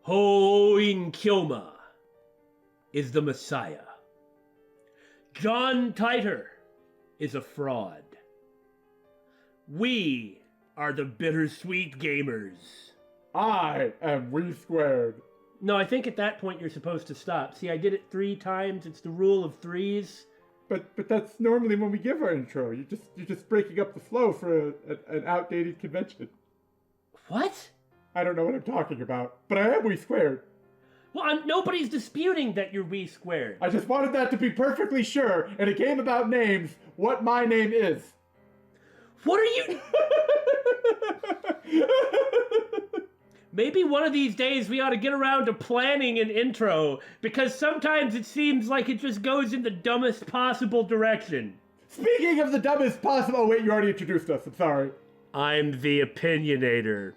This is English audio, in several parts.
Hoinkyoma is the Messiah. John Titer is a fraud. We are the Bittersweet gamers. I am We Squared. No, I think at that point you're supposed to stop. See, I did it 3 times. It's the rule of 3s. But that's normally when we give our intro. You're just breaking up the flow for an outdated convention. What? I don't know what I'm talking about, but I am We Squared. Well, nobody's disputing that you're We Squared. I just wanted that to be perfectly sure in a game about names what my name is. What are you... Maybe one of these days we ought to get around to planning an intro, because sometimes it seems like it just goes in the dumbest possible direction. Speaking of the dumbest possible... Oh, wait, you already introduced us. I'm sorry. I'm the Opinionator.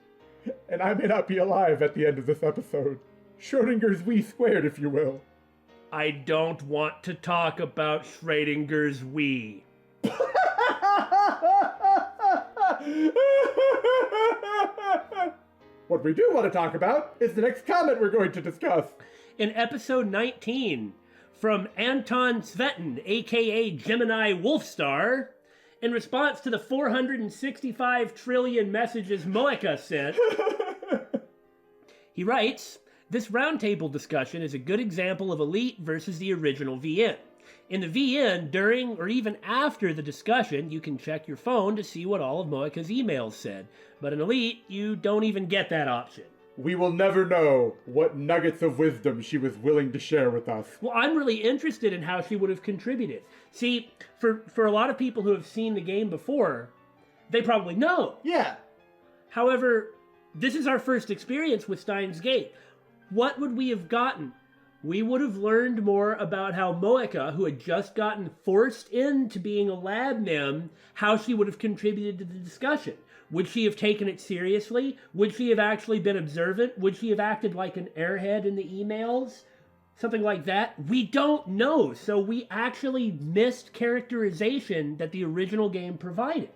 And I may not be alive at the end of this episode. Schrodinger's We Squared, if you will. I don't want to talk about Schrodinger's We. What we do want to talk about is the next comment we're going to discuss. In episode 19, from Anton Svetin, aka Gemini Wolfstar, in response to the 465 trillion messages Moeka sent, he writes, "This roundtable discussion is a good example of Elite versus the original VN. In the VN, during or even after the discussion, you can check your phone to see what all of Moeka's emails said. But in Elite, you don't even get that option. We will never know what nuggets of wisdom she was willing to share with us." Well, I'm really interested in how she would have contributed. See, for a lot of people who have seen the game before, they probably know. Yeah. However, this is our first experience with Steins Gate. What would we have gotten? We would have learned more about how Moeka, who had just gotten forced into being a lab nim, how she would have contributed to the discussion. Would she have taken it seriously? Would she have actually been observant? Would she have acted like an airhead in the emails? Something like that? We don't know, so we actually missed characterization that the original game provided.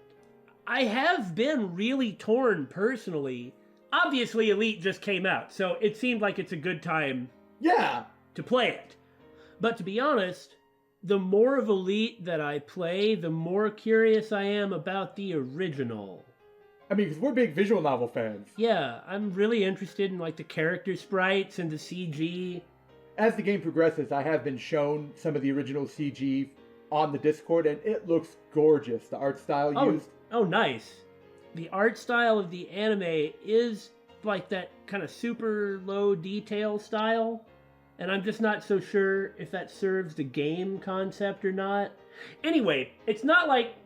I have been really torn personally. Obviously, Elite just came out, so it seemed like it's a good time to play it. But to be honest, the more of Elite that I play, the more curious I am about the original. I mean, because we're big visual novel fans. Yeah, I'm really interested in like the character sprites and the CG. As the game progresses, I have been shown some of the original CG on the Discord, and it looks gorgeous. The art style used. Oh, nice. The art style of the anime is like that kind of super low detail style, and I'm just not so sure if that serves the game concept or not. Anyway, it's not like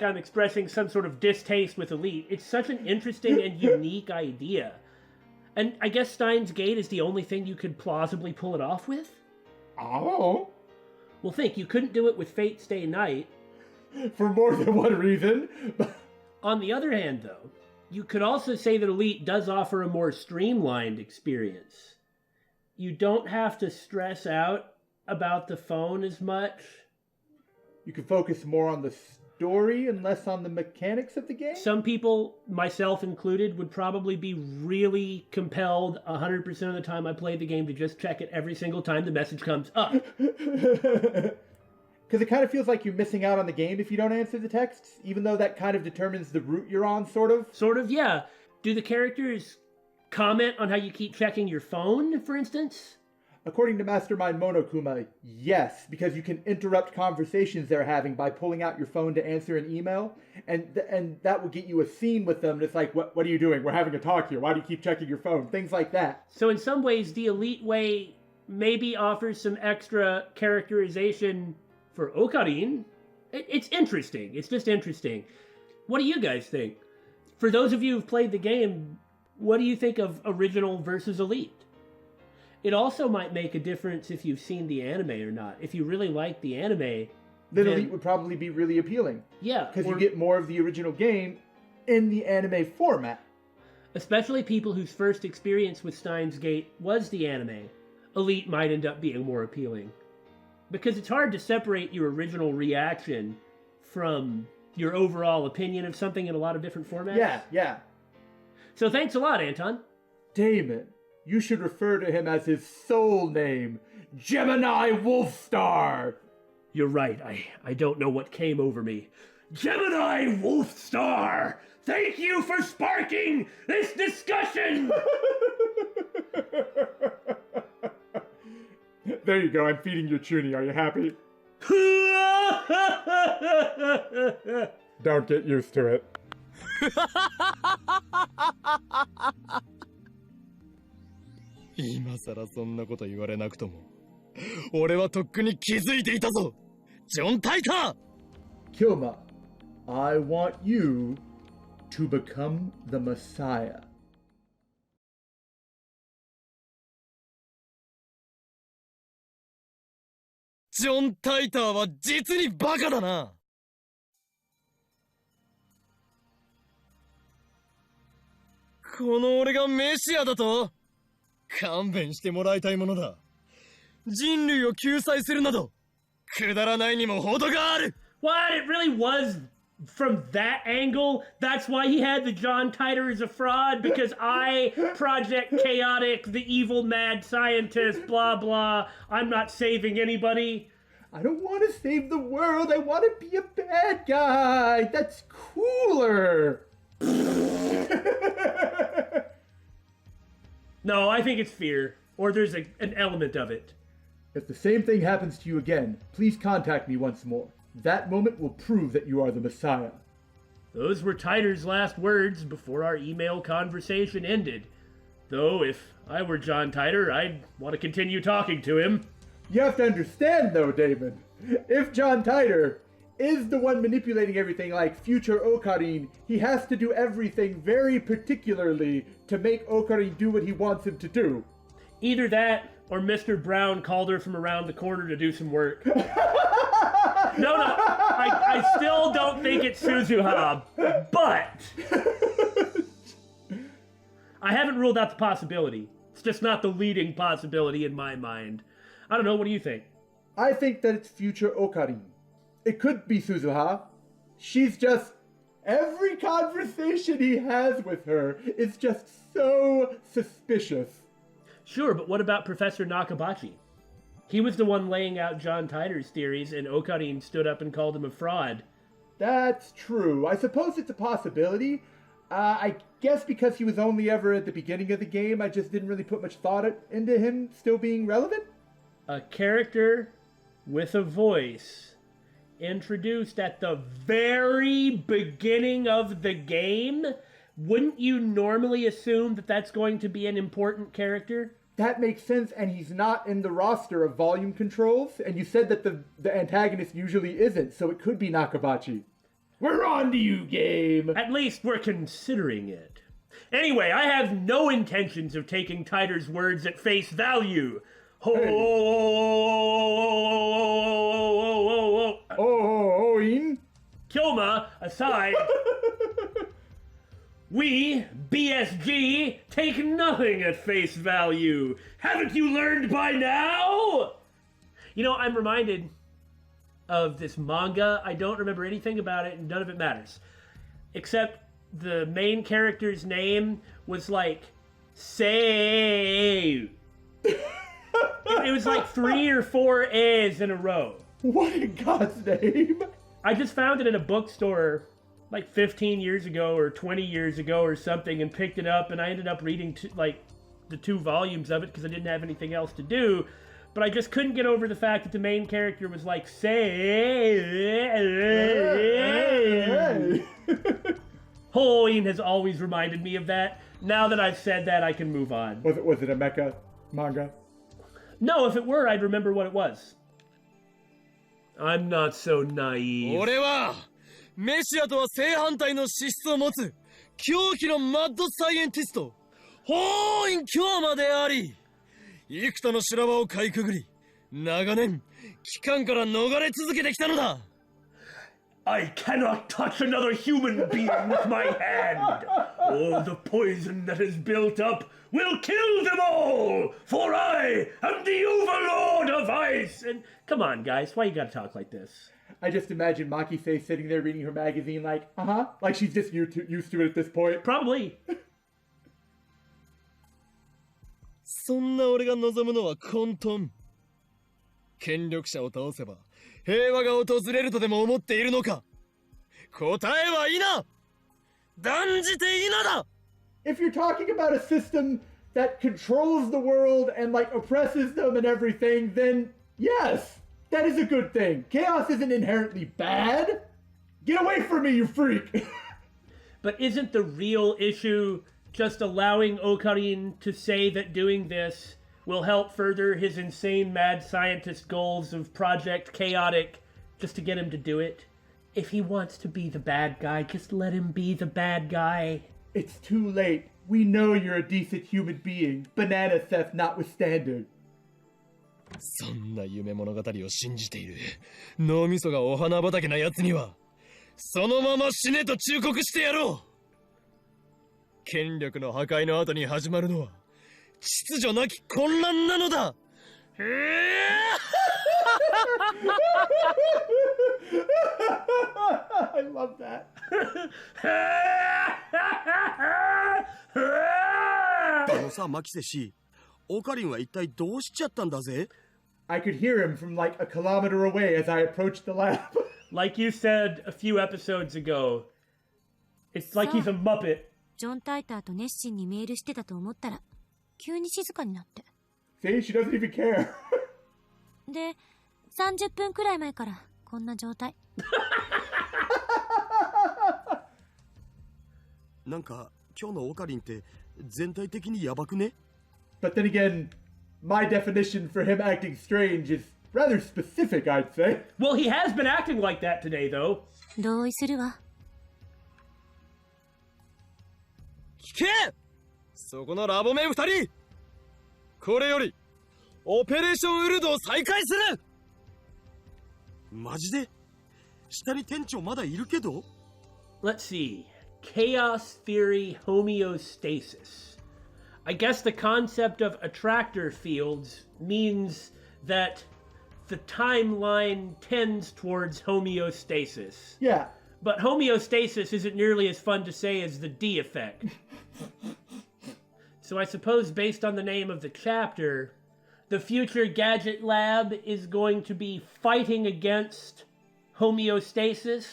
I'm expressing some sort of distaste with Elite. It's such an interesting and unique idea. And I guess Steins Gate is the only thing you could plausibly pull it off with? Oh. Well, think, you couldn't do it with Fate Stay Night. For more than one reason. On the other hand, though, you could also say that Elite does offer a more streamlined experience. You don't have to stress out about the phone as much. You can focus more on the story and less on the mechanics of the game? Some people, myself included, would probably be really compelled 100% of the time I played the game to just check it every single time the message comes up. Because it kind of feels like you're missing out on the game if you don't answer the texts, even though that kind of determines the route you're on, sort of. Sort of, yeah. Do the characters comment on how you keep checking your phone, for instance? According to Mastermind Monokuma, yes, because you can interrupt conversations they're having by pulling out your phone to answer an email, and that will get you a scene with them. It's like, what are you doing? We're having a talk here. Why do you keep checking your phone? Things like that. So in some ways, the Elite way maybe offers some extra characterization for Ocarine. It's interesting. It's just interesting. What do you guys think? For those of you who've played the game, what do you think of original versus Elite? It also might make a difference if you've seen the anime or not. If you really like the anime, then Elite would probably be really appealing. Yeah. Because you get more of the original game in the anime format. Especially people whose first experience with Steins Gate was the anime. Elite might end up being more appealing. Because it's hard to separate your original reaction from your overall opinion of something in a lot of different formats. Yeah. So thanks a lot, Anton. Daymon, You should refer to him as his soul name, Gemini Wolfstar. You're right. I don't know what came over me. Gemini Wolfstar! Thank you for sparking this discussion! There you go. I'm feeding you Chuny. Are you happy? Don't get used to it. 今さらそんなこと言われなくとも俺はとっくに気づいていたぞジョン・タイター Kilma, I want you to become the Messiah. ジョン・タイターは実にバカだなこの俺がメシアだと勘弁してもらいたいものだ人類を救済するなどくだらないにも程がある What? It really was from that angle? That's why he had the John Titor as a fraud? Because I, Project Chaotic, the evil mad scientist, blah blah, I'm not saving anybody? I don't want to save the world. I want to be a bad guy. That's cooler. No, I think it's fear. Or there's an element of it. If the same thing happens to you again, please contact me once more. That moment will prove that you are the Messiah. Those were Titor's last words before our email conversation ended. Though, if I were John Titor, I'd want to continue talking to him. You have to understand, though, Daymon. If John Titor is the one manipulating everything like future Ocarine, he has to do everything very particularly to make Ocarine do what he wants him to do. Either that, or Mr. Brown called her from around the corner to do some work. No, I still don't think it's Suzuha, but I haven't ruled out the possibility. It's just not the leading possibility in my mind. I don't know, what do you think? I think that it's future Ocarine. It could be Suzuha. She's just... Every conversation he has with her is just so suspicious. Sure, but what about Professor Nakabachi? He was the one laying out John Titor's theories, and Ocarine stood up and called him a fraud. That's true. I suppose it's a possibility. I guess because he was only ever at the beginning of the game, I just didn't really put much thought into him still being relevant. A character with a voice introduced at the very beginning of the game? Wouldn't you normally assume that that's going to be an important character? That makes sense, and he's not in the roster of volume controls, and you said that the antagonist usually isn't, so it could be Nakabachi. We're on to you, game! At least we're considering it. Anyway, I have no intentions of taking Titor's words at face value. Oh, Kilma aside, we, BSG, take nothing at face value. Haven't you learned by now? You know, I'm reminded of this manga. I don't remember anything about it, and none of it matters. Except the main character's name was like, Say. It was like 3 or 4 A's in a row. What in God's name? I just found it in a bookstore like 15 years ago or 20 years ago or something and picked it up, and I ended up reading the 2 volumes of it because I didn't have anything else to do. But I just couldn't get over the fact that the main character was like, Say. Halloween has always reminded me of that. Now that I've said that, I can move on. Was it a mecha manga? No, if it were, I'd remember what it was. I'm not so naive. 俺はメシアとは正反対の資質を持つ狂気のマッドサイエンティストホーイン京馬であり幾多の修羅場をかいくぐり長年機関から逃れ続けてきたのだ I cannot touch another human being with my hand. All the poison that is built up will kill them all, for I am the overlord of ice. And come on, guys, why you gotta talk like this? I just imagine Maki-Faye sitting there reading her magazine like, like she's just used to it at this point. Probably. そんな俺が望むのは混沌。権力者を倒せば平和が訪れるとでも思っているのか。答えは否。断じて否だ。 If you're talking about a system that controls the world and like oppresses them and everything, then yes, that is a good thing. Chaos isn't inherently bad. Get away from me, you freak! But isn't the real issue just allowing Okarin to say that doing this will help further his insane mad scientist goals of Project Chaotic, just to get him to do it? If he wants to be the bad guy, just let him be the bad guy. It's too late. We know you're a decent human being, banana theft notwithstanding. そんな夢物語を信じている脳みそがお花畑な奴にはそのまま死ねと忠告してやろう。権力の破壊の後に始まるのは秩序なき混乱なのだ。I love that. さ、マキセ氏、オカリンは一体どうしちゃったんだぜ？ I could hear him from like a kilometer away as I approached the lab. Like you said a few episodes ago, it's like he's a Muppet. ジョン・タイターと熱心にメールしてたと思ったら急に静かになって。 See, she doesn't even care. で、30分くらい前からこんな状態。なんか今日のオカリンって全体的にヤバくね？ But then again, my definition for him acting strange is rather specific, I'd say. Well, he has been acting like that today, though. 同意するわ。聞け！そこのラボメン2人！これよりオペレーションウルドを再開する！マジで？下に店長まだいるけど？ Let's see. Chaos theory homeostasis. I guess the concept of attractor fields means that the timeline tends towards homeostasis. Yeah. But homeostasis isn't nearly as fun to say as the D effect. So I suppose based on the name of the chapter, the future gadget lab is going to be fighting against homeostasis.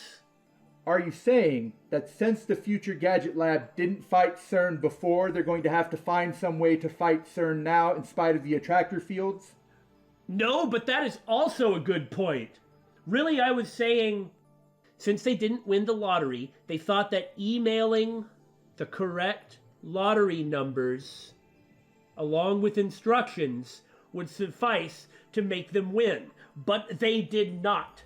Are you saying that since the future gadget lab didn't fight CERN before, they're going to have to find some way to fight CERN now in spite of the attractor fields? No, but that is also a good point. Really, I was saying, since they didn't win the lottery, they thought that emailing the correct lottery numbers along with instructions would suffice to make them win. But they did not.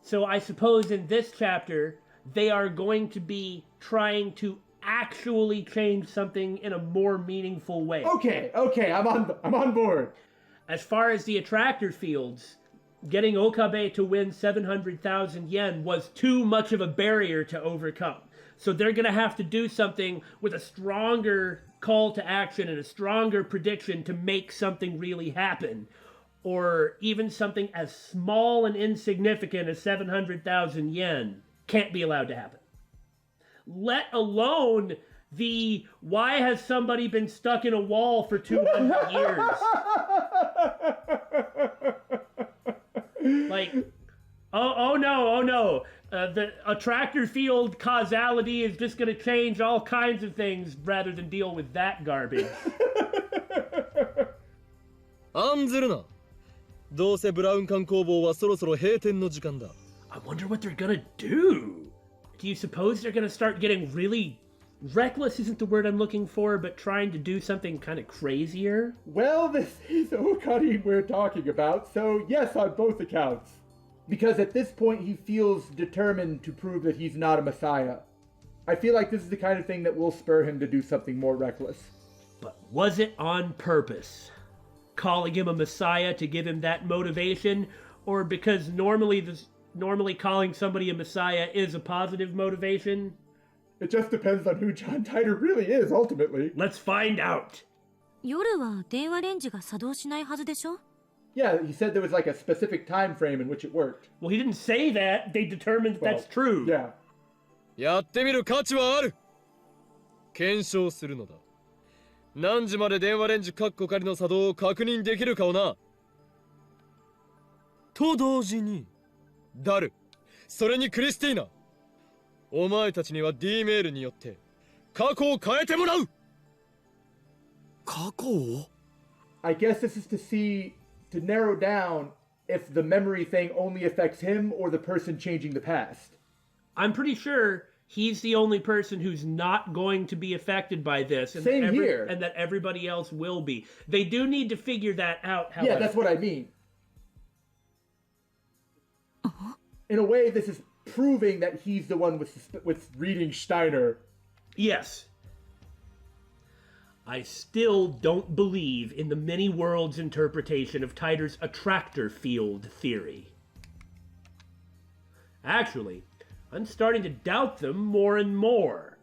So I suppose in this chapter, they are going to be trying to actually change something in a more meaningful way. Okay, I'm on board. As far as the attractor fields, getting Okabe to win 700,000 yen was too much of a barrier to overcome. So they're going to have to do something with a stronger call to action and a stronger prediction to make something really happen. Or even something as small and insignificant as 700,000 yen can't be allowed to happen. Let alone the why has somebody been stuck in a wall for 200 years? Like, oh no. The attractor field causality is just going to change all kinds of things rather than deal with that garbage. 案ずるな。どうせブラウン管工房はそろそろ閉店の時間だ。I wonder what they're gonna do. Do you suppose they're gonna start getting really reckless? Isn't the word I'm looking for, but trying to do something kind of crazier? Well, this is Okarin we're talking about, so yes on both accounts. Because at this point he feels determined to prove that he's not a messiah. I feel like this is the kind of thing that will spur him to do something more reckless. But was it on purpose? Calling him a messiah to give him that motivation, or because normally calling somebody a messiah is a positive motivation? It just depends on who John Titor really is, ultimately. Let's find out. 夜は電話レンジが作動しないはずでしょ？ Yeah, he said there was like a specific time frame in which it worked. Well, he didn't say that. They determined that's true. Yeah. やってみる価値はある。検証するのだ。何時まで電話レンジカッコ仮の作動を確認できるかをな。と同時に、ダル、それにクリスティーナ、お前たちには D メールによって過去を変えてもらう。過去を I guess this is to narrow down if the memory thing only affects him or the person changing the past. I'm pretty sure he's the only person who's not going to be affected by this. And Same here. And that everybody else will be. They do need to figure that out, however. Yeah, that's what I mean. In a way, this is proving that he's the one with reading Steiner. Yes. I still don't believe in the many worlds interpretation of Titer's attractor field theory. Actually, I'm starting to doubt them more and more.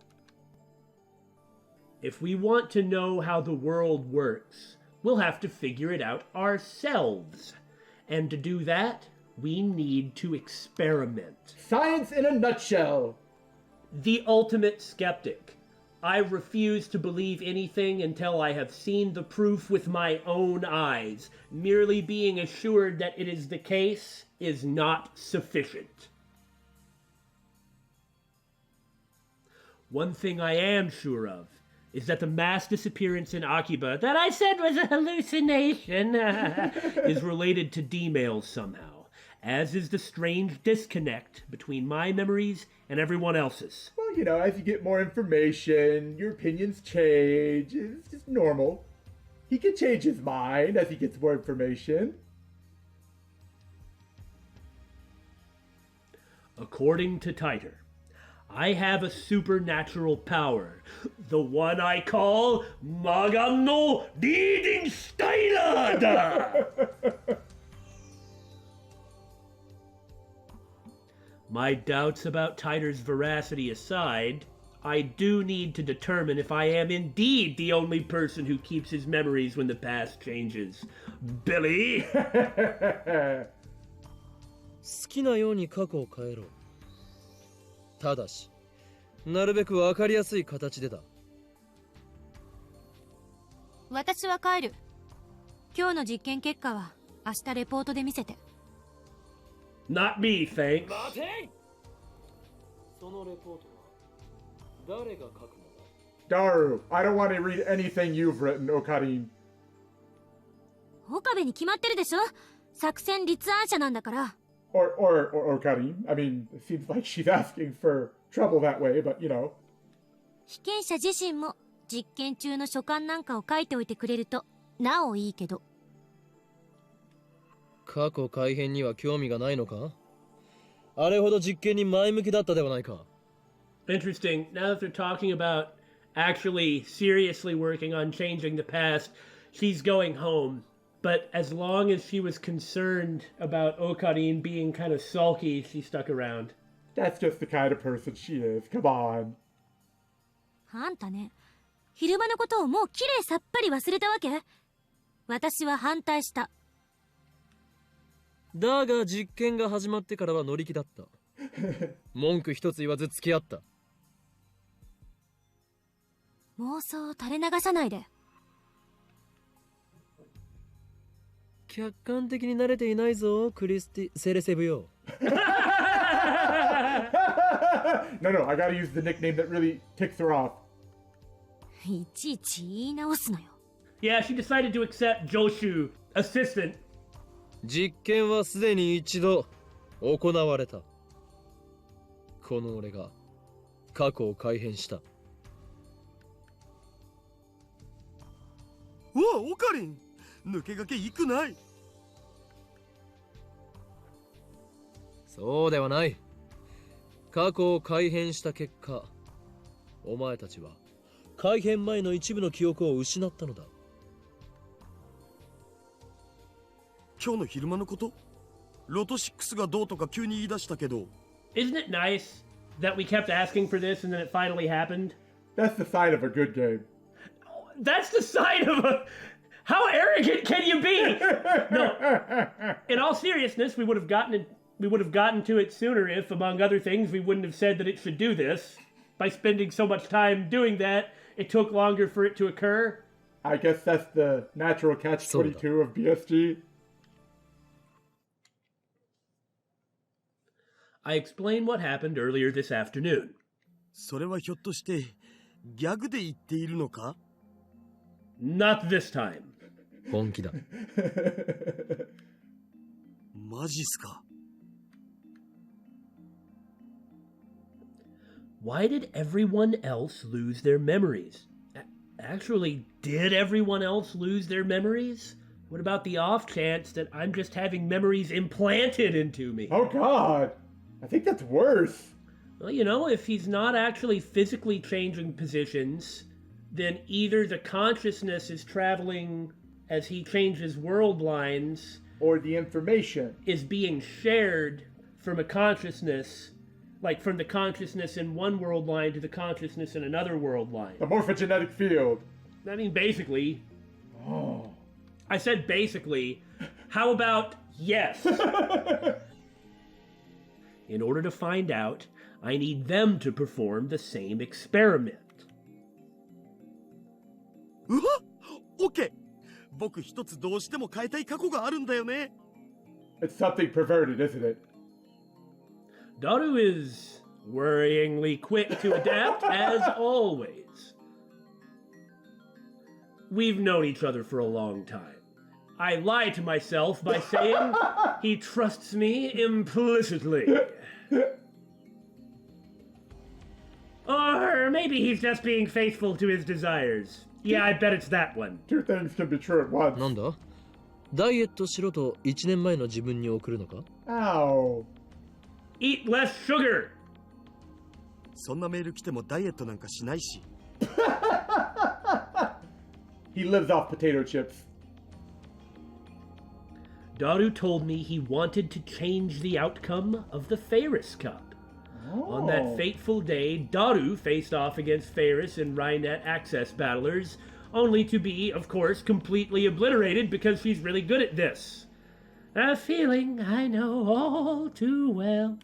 If we want to know how the world works, we'll have to figure it out ourselves. And to do that, we need to experiment. Science in a nutshell. The ultimate skeptic. I refuse to believe anything until I have seen the proof with my own eyes. Merely being assured that it is the case is not sufficient. One thing I am sure of is that the mass disappearance in Akiba that I said was a hallucination is related to D-mails somehow, as is the strange disconnect between my memories and everyone else's. Well, you know, as you get more information, your opinions change. It's just normal. He can change his mind as he gets more information. According to Titer, I have a supernatural power, the one I call Magan no Leading Steiner. My doubts about Titer's veracity aside, I do need to determine if I am indeed the only person who keeps his memories when the past changes. Billy! 好きなように過去を変えろ。ただし、なるべくわかりやすい形でだ。私は帰る。今日の実験結果は明日レポートで見せて。Not me, thanks. 待て！そのレポートは誰が書くのだ？ Daru, I don't want to read anything you've written, Okarin. 岡部に決まってるでしょ。作戦立案者なんだから。Or Okarin. I mean, it seems like she's asking for trouble that way, but you know. 被験者自身も実験中の所感なんかを書いておいてくれるとなおいいけど。過去改変には興味がないのか？あれほど実験に前向きだったではないか。Interesting. Now that they're talking about actually seriously working on changing the past, she's going home. But as long as she was concerned about Okarin being kind of sulky, she stuck around. That's just the kind of person she is. Come on. あんたね、昼間のことをもうきれいさっぱり忘れたわけ？私は反対した。だが実験が始まってからは乗り気だった。文句一つ言わず付き合った。妄想を垂れ流さないで。客観的に慣れていないぞ、クリスティ・セレセブよ。No, I gotta use the nickname that really ticks her off. いちいち言い直すのよ。Yeah, she decided to accept Joshu, assistant. 実験はすでに一度行われた。この俺が過去を改変した。うわ、オカリン、抜け駆けいくない。そうではない。過去を改変した結果、お前たちは改変前の一部の記憶を失ったのだ。今日の昼間のこと？ロト6がどうとか急に言い出したけど。Isn't it nice that we kept asking for this and then it finally happened? That's the sign of a good game. That's the sign of a... How arrogant can you be? No. In all seriousness, we would have gotten to it sooner if, among other things, we wouldn't have said that it should do this. By spending so much time doing that, it took longer for it to occur. I guess that's the natural catch-22 of BSG. I explained what happened earlier this afternoon. それはひょっとしてギャグで言っているのか？ Not this time. 本気だ。マジっすか？ Why did everyone else lose their memories? Actually, did everyone else lose their memories? What about the off chance that I'm just having memories implanted into me? Oh god! I think that's worse. Well, you know, if he's not actually physically changing positions, then either the consciousness is traveling as he changes world lines, Or the information. is being shared from a consciousness, like from the consciousness in one world line to the consciousness in another world line. The morphogenetic field. I mean, basically. Oh. I said basically. How about yes? In order to find out, I need them to perform the same experiment. うわっ OK! 僕一つどうしても変えたい過去があるんだよね。 It's something perverted, isn't it? Daru is worryingly quick to adapt, as always. We've known each other for a long time. I lie to myself by saying he trusts me implicitly. Or maybe he's just being faithful to his desires. Yeah, I bet it's that one. Two things can be true at once. なんだ？ダイエットしろと1年前の自分に送るのか？ Ow. Eat less sugar! そんなメール来てもダイエットなんかしないし。 He lives off potato chips. Daru told me he wanted to change the outcome of the Ferris Cup. On that fateful day, Daru faced off against Ferris and Rhinet Access battlers, only to be, of course, completely obliterated because she's really good at this. A feeling I know all too well.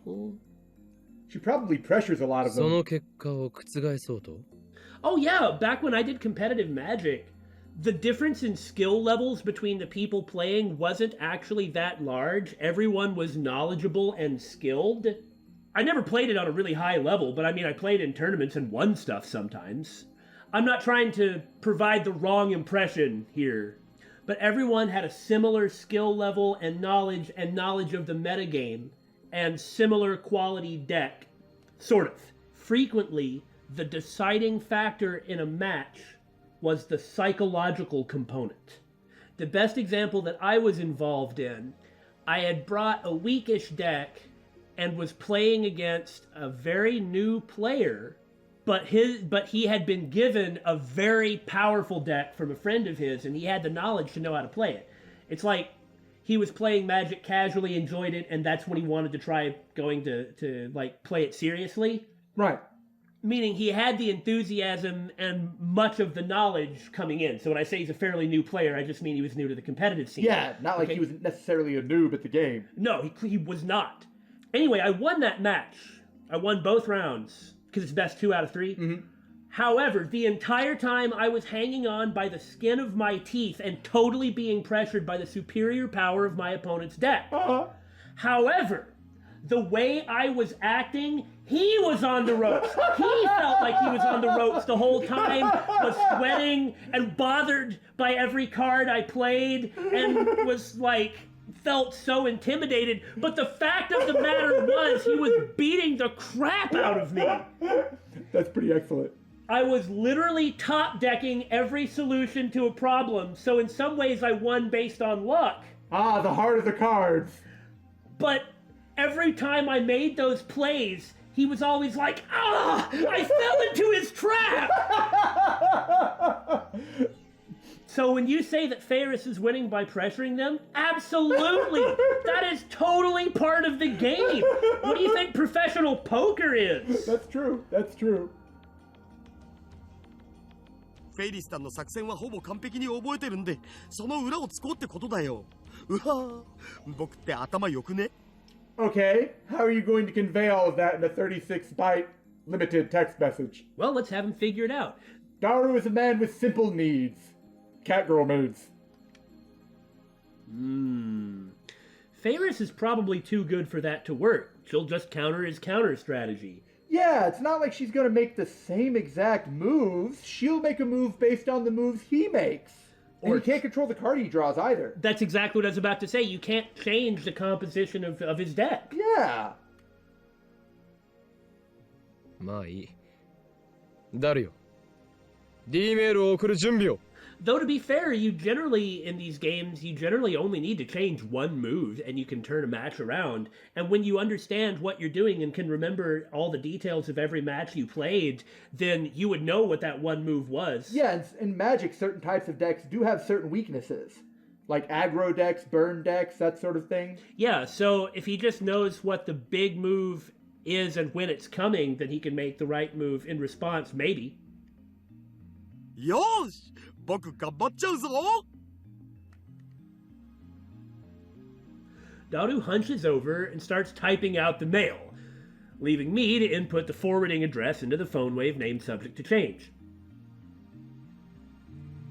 She probably pressures a lot of そ them. の結果を覆そうと？ Oh yeah, back when I did competitive Magic, the difference in skill levels between the people playing wasn't actually that large. Everyone was knowledgeable and skilled. I never played it on a really high level, but I mean, I played in tournaments and won stuff sometimes. I'm not trying to provide the wrong impression here, but everyone had a similar skill level and knowledge of the metagame, and similar quality deck. Sort of. Frequently, the deciding factor in a match was the psychological component. The best example that I was involved in, I had brought a weakish deck and was playing against a very new player, but he had been given a very powerful deck from a friend of his, and he had the knowledge to know how to play it. It's like he was playing Magic casually, enjoyed it, and that's when he wanted to try going to like play it seriously. Right. Meaning he had the enthusiasm and much of the knowledge coming in. So when I say he's a fairly new player, I just mean he was new to the competitive scene. Yeah, not like Okay? he was necessarily a noob at the game. No, he was not. Anyway, I won that match. I won both rounds because it's best 2 out of 3. Mm-hmm. However, the entire time I was hanging on by the skin of my teeth and totally being pressured by the superior power of my opponent's deck. Uh-huh. However, the way I was acting, he was on the ropes. He felt like he was on the ropes the whole time, was sweating and bothered by every card I played, and was like, felt so intimidated. But the fact of the matter was, he was beating the crap out of me. That's pretty excellent. I was literally top decking every solution to a problem, so in some ways I won based on luck. Ah, the heart of the cards. But every time I made those plays, he was always like, "Ah, I fell into his trap!" So when you say that Ferris is winning by pressuring them, absolutely! That is totally part of the game! What do you think professional poker is? That's true. That's true. フェイリスさんの作戦はほぼ完璧に覚えてるんで、その裏をつこうってことだよ。うわぁ、僕って頭良くね？ Okay, how are you going to convey all of that in a 36-byte limited text message? Well, let's have him figure it out. Daru is a man with simple needs. catgirl moves. Ferris is probably too good for that to work. She'll just counter his counter strategy. Yeah, it's not like she's gonna make the same exact moves. She'll make a move based on the moves he makes. And he can't control the card he draws either. That's exactly what I was about to say. You can't change the composition of his deck. Yeah. まあいい。ダルよ。D メールを送る準備を。Though to be fair, you generally, in these games, you generally only need to change one move and you can turn a match around. And when you understand what you're doing and can remember all the details of every match you played, then you would know what that one move was. Yeah, and in Magic, certain types of decks do have certain weaknesses. Like aggro decks, burn decks, that sort of thing. Yeah, so if he just knows what the big move is and when it's coming, then he can make the right move in response, maybe. よーし僕頑張っちゃうぞ Daru hunches over and starts typing out the mail, leaving me to input the forwarding address into the phone wave named subject to change.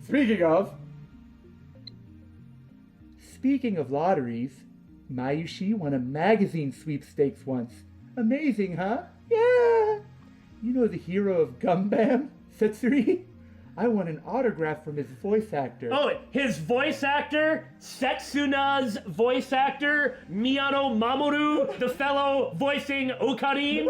Speaking of lotteries, Mayushi won a magazine sweepstakes once. Amazing, huh? Yeah! You know the hero of Gundam, Setsuri? I won an autograph from his voice actor. Oh, his voice actor? Setsuna's voice actor? Miyano Mamoru, the fellow voicing Okarin?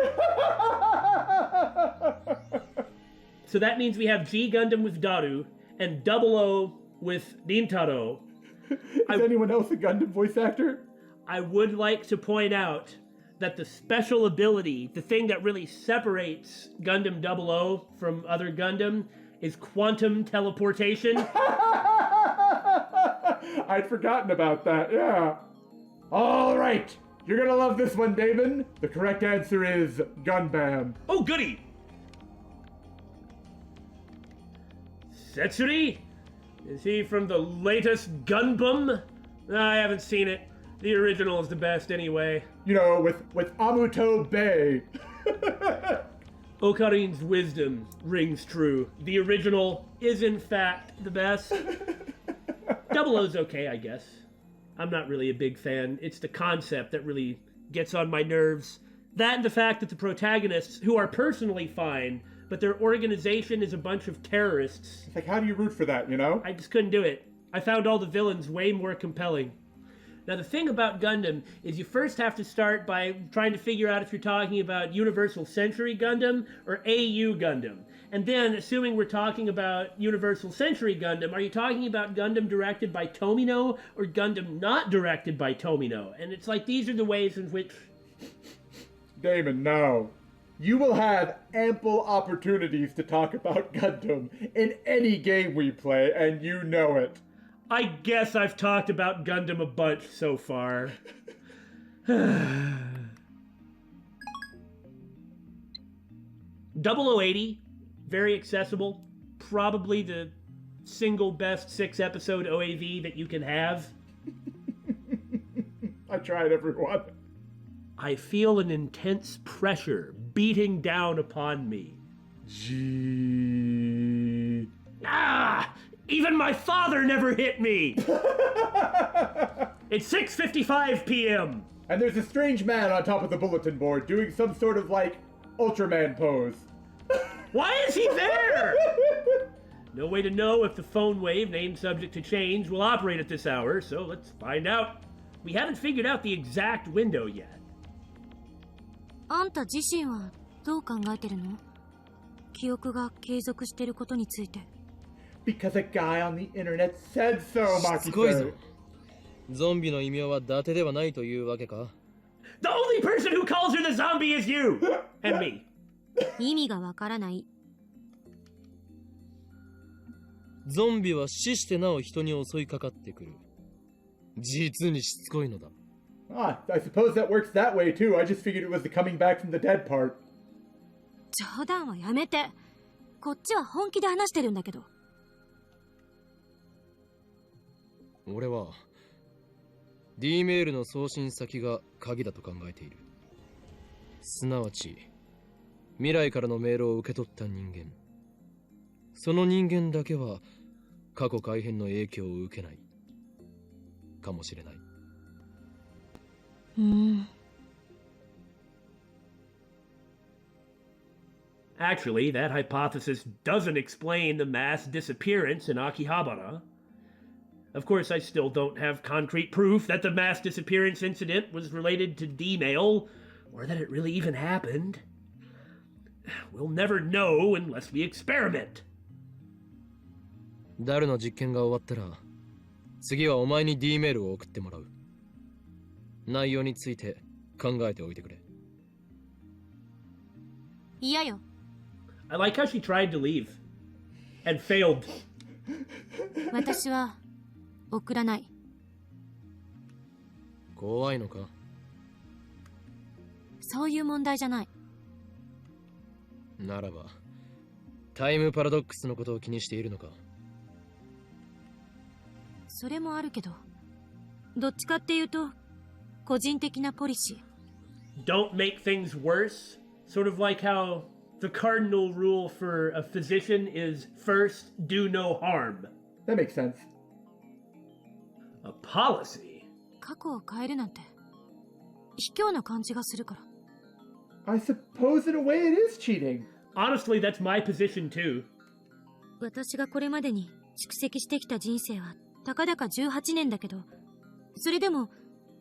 So that means we have G Gundam with Daru and Double O with Nintaro. Is anyone else a Gundam voice actor? I would like to point out that the special ability, the thing that really separates Gundam 00 from other Gundam, is quantum teleportation. I'd forgotten about that, yeah. All right, you're gonna love this one, Daymon. The correct answer is Gundam. Oh, goody! Setsuri? Is he from the latest Gundam? I haven't seen it. The original is the best anyway. You know, with Amuto Bay. Okarin's wisdom rings true. The original is in fact the best. Double O's okay, I guess. I'm not really a big fan. It's the concept that really gets on my nerves. That and the fact that the protagonists, who are personally fine, but their organization is a bunch of terrorists. It's like, how do you root for that, you know? I just couldn't do it. I found all the villains way more compelling. Now, the thing about Gundam is you first have to start by trying to figure out if you're talking about Universal Century Gundam or AU Gundam. And then, assuming we're talking about Universal Century Gundam, are you talking about Gundam directed by Tomino or Gundam not directed by Tomino? And it's like, these are the ways in which... Daymon, no. You will have ample opportunities to talk about Gundam in any game we play, and you know it. I guess I've talked about Gundam a bunch so far. 0080, very accessible. Probably the single best 6-episode OAV that you can have. I tried, everyone. I feel an intense pressure beating down upon me. G. Ah! Even my father never hit me! It's 6:55 p.m. And there's a strange man on top of the bulletin board doing some sort of, like, Ultraman pose. Why is he there? No way to know if the phone wave named subject to change will operate at this hour, so let's find out. We haven't figured out the exact window yet. あんた自身はどう考えてるの？記憶が継続してることについて。Because a guy on the internet said so, しつこいぞ。 Maki-san. ゾンビの異名は伊達ではないというわけか。 The only person who calls her the zombie is you! And me. 意味がわからない。ゾンビは死してなお人に襲いかかってくる。実にしつこいのだ。 Ah, I suppose that works that way too. I just figured it was the coming back from the dead part. 冗談はやめて。こっちは本気で話してるんだけど。俺は D メールの送信先が鍵だと考えている。すなわち未来からのメールを受け取った人間。その人間だけは過去改変の影響を受けない。かもしれない。Actually, that hypothesis doesn't explain the mass disappearance in Akihabara. Of course, I still don't have concrete proof that the mass disappearance incident was related to D-mail, or that it really even happened. We'll never know unless we experiment. ダルの実験が終わったら、次はお前に D メールを送ってもらう。内容について考えておいてくれ。嫌よ。I like how she tried to leave and failed. 私は送らない。怖いのか？そういう問題じゃない。ならば、タイムパラドックスのことを気にしているのか？それもあるけど、どっちかっていうと個人的なポリシー。Don't make things worse. Sort of like how the cardinal rule for a physician is first, do no harm. That makes sense. A policy? 過去を変えるなんて卑怯な感じがするから。I suppose in a way it is cheating. Honestly, that's my position too. 私がこれまでに蓄積してきた人生はたかだか18年だけど、それでも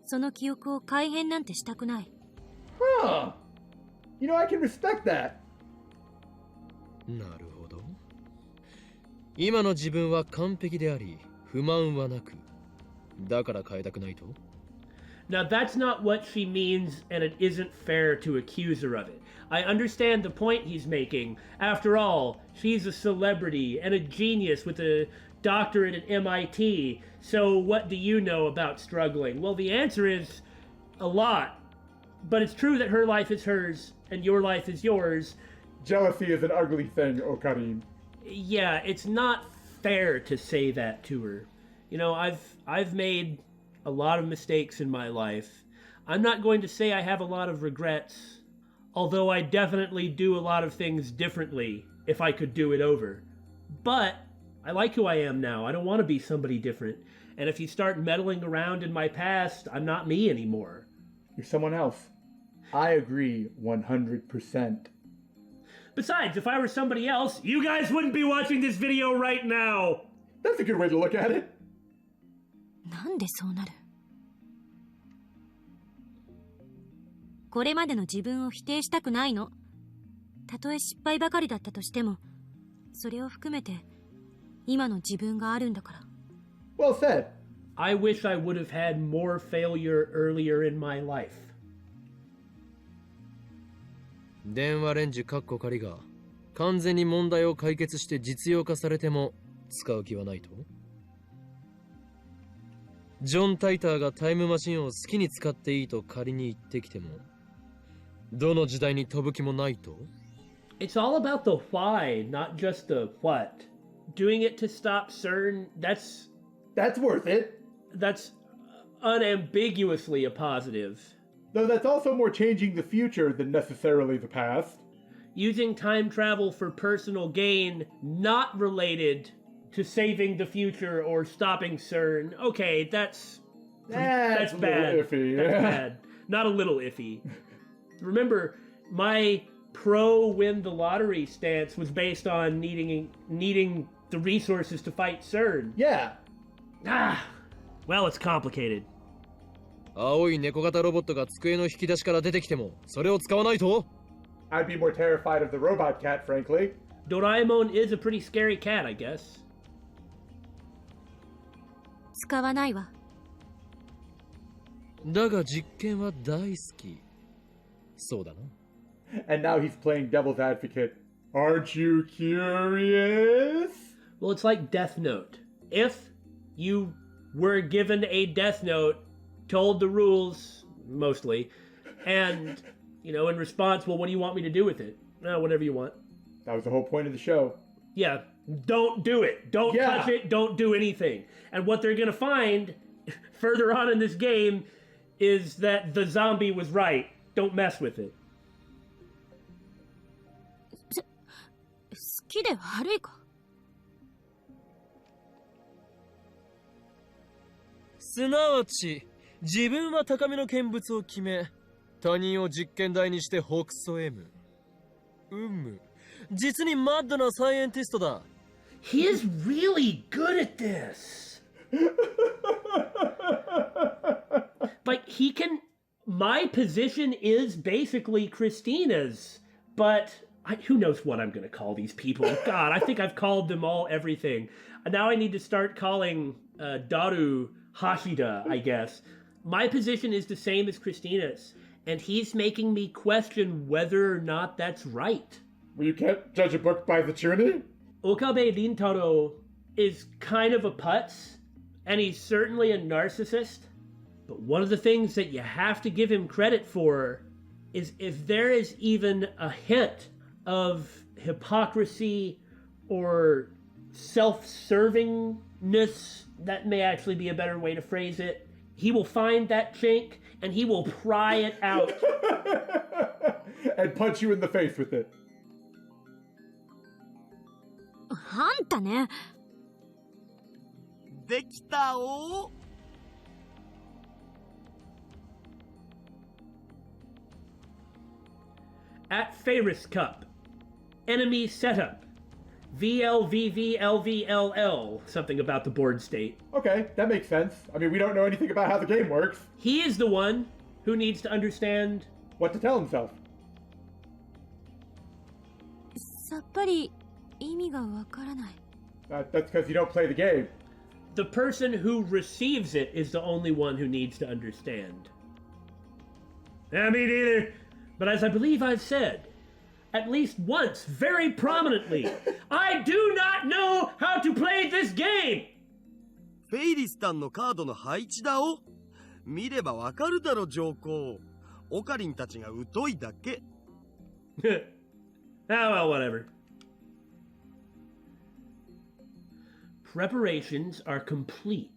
その記憶を改変なんてしたくない。Huh. You know, I can respect that. なるほど。今の自分は完璧であり、不満はなく、だから変えたくないと？ Now that's not what she means, and it isn't fair to accuse her of it. I understand the point he's making. After all, she's a celebrity and a genius with a doctorate at MIT. So what do you know about struggling? Well, the answer is a lot. But it's true that her life is hers and your life is yours. Jealousy is an ugly thing, Okarin. Yeah, it's not fair to say that to her. You know, I've made a lot of mistakes in my life. I'm not going to say I have a lot of regrets, although I definitely do a lot of things differently if I could do it over. But I like who I am now. I don't want to be somebody different. And if you start meddling around in my past, I'm not me anymore. You're someone else. I agree 100%. Besides, if I were somebody else, you guys wouldn't be watching this video right now. That's a good way to look at it. なんでそうなる？これまでの自分を否定したくないの。たとえ失敗ばかりだったとしても、それを含めて今の自分があるんだから。Well said. I wish I would have had more failure earlier in my life. 電話レンジカッコ仮が完全に問題を解決して実用化されても使う気はないと？ジョン・タイターがタイムマシンを好きに使っていいと仮に言ってきても、どの時代に飛ぶ気もないと？ It's all about the why, not just the what. Doing it to stop CERN, that's worth it. That's unambiguously a positive. Though that's also more changing the future than necessarily the past. Using time travel for personal gain, not related to saving the future or stopping CERN. Okay, that's bad. Iffy. That's bad. Not a little iffy. Remember, my pro win the lottery stance was based on needing the resources to fight CERN. Yeah. Well, it's complicated. 青い猫型ロボットが机の引き出しから出てきてもそれを使わないと？ I'd be more terrified of the robot cat, frankly. Doraemon is a pretty scary cat, I guess. 使わないわ。だが実験は大好き。そうだな。And now he's playing devil's advocate. Aren't you curious? Well, it's like Death Note. If you were given a Death Note, told the rules, mostly, and, you know, in response, well, what do you want me to do with it? Whatever you want. That was the whole point of the show. Yeah, don't do it. Don't touch it. Don't do anything. And what they're going to find further on in this game is that the zombie was right. Don't mess with it. 好きで悪いか？すなわち、自分は高めの見物を決め、他人を実験台にしてほくそ笑む。実にマッドなサイエンティストだ。He is really good at this. Like, he can... My position is basically Christina's, but who knows what I'm going to call these people? God, I think I've called them all everything. Now I need to start calling Daru Hashida, I guess. My position is the same as Christina's, and he's making me question whether or not that's right. Well, you can't judge a book by the journey? Okabe Rintaro is kind of a putz, and he's certainly a narcissist. But one of the things that you have to give him credit for is if there is even a hint of hypocrisy or self-servingness, that may actually be a better way to phrase it, he will find that chink and he will pry it out. And punch you in the face with it. あんたね。できたお。At Ferris Cup, enemy setup, VLVVLVLL, something about the board state. Okay, that makes sense. I mean, we don't know anything about how the game works. He is the one who needs to understand what to tell himself. さっぱり意味がわからない。That's because you don't play the game. The person who receives it is the only one who needs to understand. Me neither. But as I believe I've said, at least once, very prominently, I do not know how to play this game! フェイリスタンのカードの配置だお。見ればわかるだろ、上皇。オカリンたちが疎いだけ。well, whatever. Preparations are complete.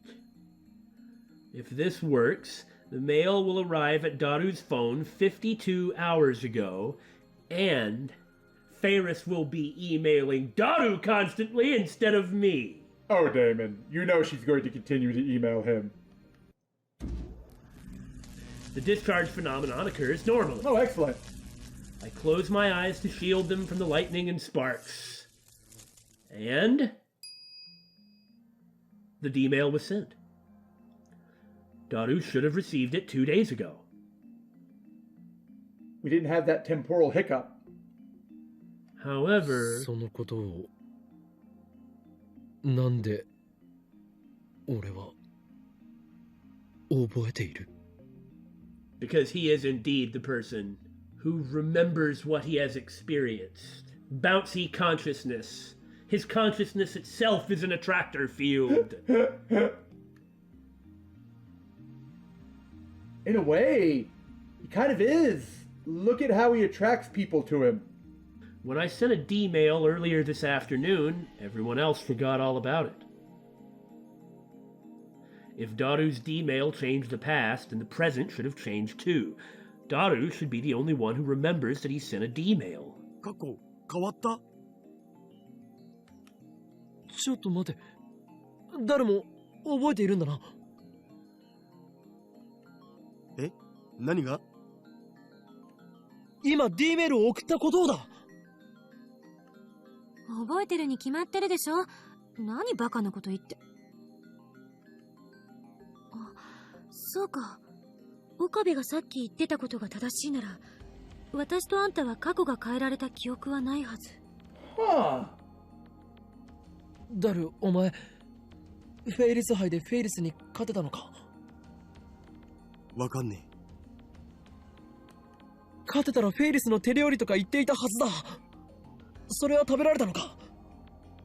If this works, the mail will arrive at Daru's phone 52 hours ago, and Ferris will be emailing Daru constantly instead of me. Oh, Daymon, you know she's going to continue to email him. The discharge phenomenon occurs normally. Oh, excellent. I close my eyes to shield them from the lightning and sparks. And the D-mail was sent. Daru should have received it 2 days ago. We didn't have that temporal hiccup. However... そのことをなんで俺は覚えている Because he is indeed the person who remembers what he has experienced. Bouncy consciousness. His consciousness itself is an attractor field. In a way, he kind of is. Look at how he attracts people to him. When I sent a D-mail earlier this afternoon, everyone else forgot all about it. If Daru's D-mail changed the past, then the present should have changed too. Daru should be the only one who remembers that he sent a D-mail. 過去変わった？ちょっと待て。誰も覚えているんだな。え？何が？今 D メールを送ったことだ。覚えてるに決まってるでしょ。何バカなこと言って。あ、そうか。岡部がさっき言ってたことが正しいなら、私とあんたは過去が変えられた記憶はないはず。Huh. ダル、お前、フェイリス杯でフェイリスに勝てたのか？わかんねえ。勝てたらフェイリスの手料理とか言っていたはずだ。それは食べられたのか？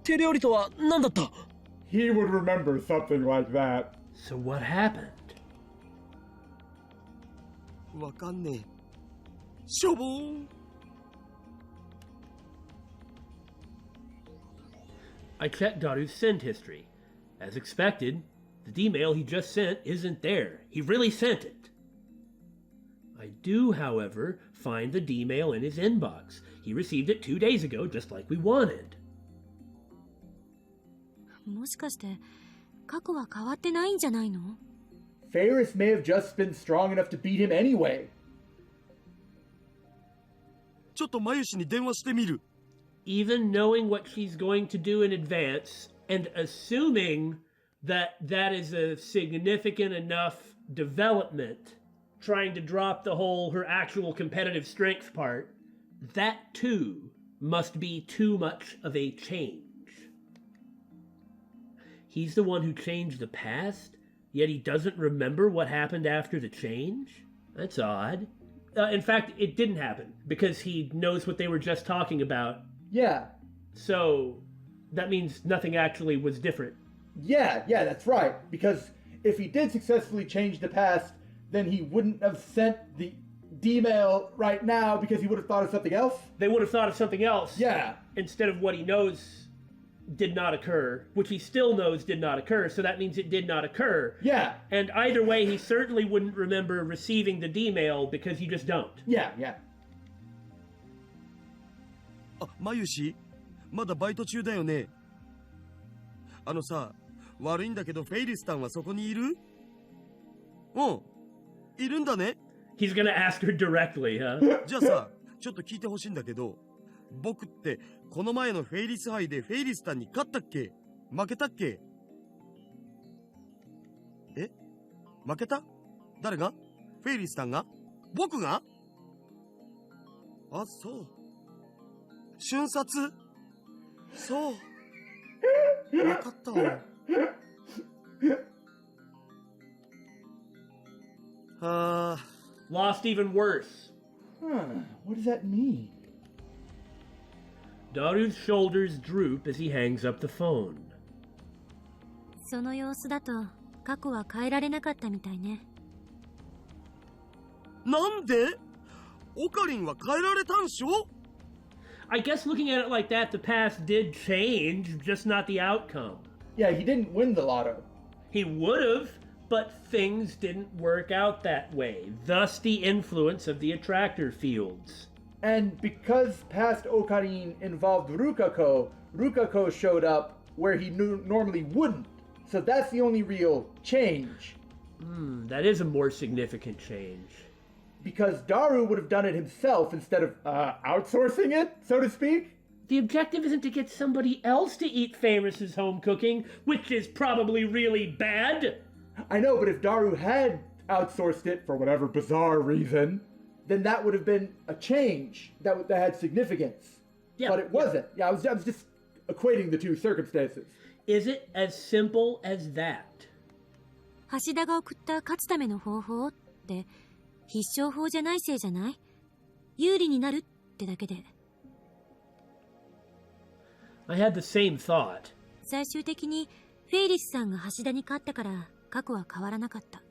手料理とは何だった？ He would remember something like that. So what happened? わかんねえ。しょぼーん。I checked Daru's send history. As expected, the D-mail he just sent isn't there. He really sent it. I do, however, find the D-mail in his inbox. He received it 2 days ago, just like we wanted. もしかして過去は変わってないんじゃないの？ Ferris may have just been strong enough to beat him anyway. ちょっとマユシに電話してみる。 Even knowing what she's going to do in advance and assuming that that is a significant enough development, trying to drop the whole her actual competitive strength part, that too must be too much of a change. He's the one who changed the past, yet he doesn't remember what happened after the change? That's odd. In fact, it didn't happen, because he knows what they were just talking about. Yeah. So, that means nothing actually was different. Yeah, that's right. Because if he did successfully change the past, then he wouldn't have sent the D-mail right now because he would have thought of something else? They would have thought of something else. Yeah. Instead of what he knows did not occur, which he still knows did not occur, so that means it did not occur. Yeah. And either way, he certainly wouldn't remember receiving the D-mail because you just don't. Yeah. あ、マユシ、まだバイト中だよね。あのさ、悪いんだけどフェイリスタンはそこにいる？うん、いるんだね。He's gonna ask her directly, huh? じゃあさ、ちょっと聞いてほしいんだけど、僕ってこの前のフェイリス杯でフェイリスタンに勝ったっけ？負けたっけ？え？負けた？誰が？フェイリスタンが？僕が？あ、そう。瞬殺？そう。わかったわ。Lost even worse. What does that mean? Daru's shoulders droop as he hangs up the phone. その様子だと過去は変えられなかったみたいね。なんで？オカリンは変えられたんしょ？ I guess looking at it like that, the past did change, just not the outcome. Yeah, he didn't win the lotto. He would have, but things didn't work out that way, thus the influence of the attractor fields. And because past Okarin involved Rukako showed up where he normally wouldn't. So that's the only real change. That is a more significant change. Because Daru would have done it himself instead of outsourcing it, so to speak. The objective isn't to get somebody else to eat Ferris's home cooking, which is probably really bad. I know, but if Daru had outsourced it for whatever bizarre reason, then that would have been a change that had significance. Yeah, but it wasn't. Yeah, I was just equating the two circumstances. Is it as simple as that? 橋田が送った勝つための方法って必勝法じゃないせいじゃない？有利になるってだけで。I had the same thought. 最終的にフェイリスさんが橋田に勝ったから過去は変わらなかった。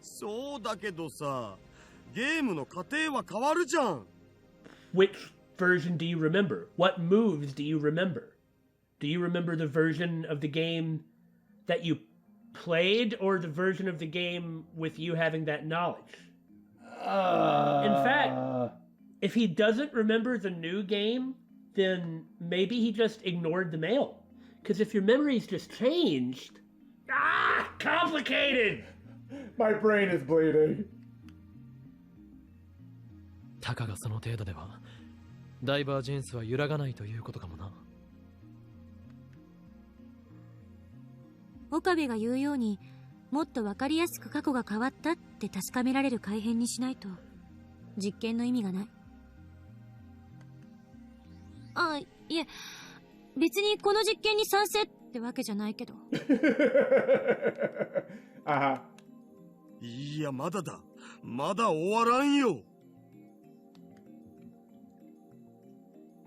そうだけどさ、ゲームの過程は変わるじゃん。Which version do you remember? What moves do you remember? Do you remember the version of the game that you played or the version of the game with you having that knowledge? In fact, if he doesn't remember the new game, then maybe he just ignored the mail. Because if your memory's just changed... complicated! My brain is bleeding. たかがその程度ではダイバージェンスは揺らがないということかもな。岡部が言うようにもっと分かりやすく過去が変わったって確かめられる改変にしないと実験の意味がない。いえ、別にこの実験に賛成ってわけじゃないけど。いや、まだだ。まだ終わらんよ。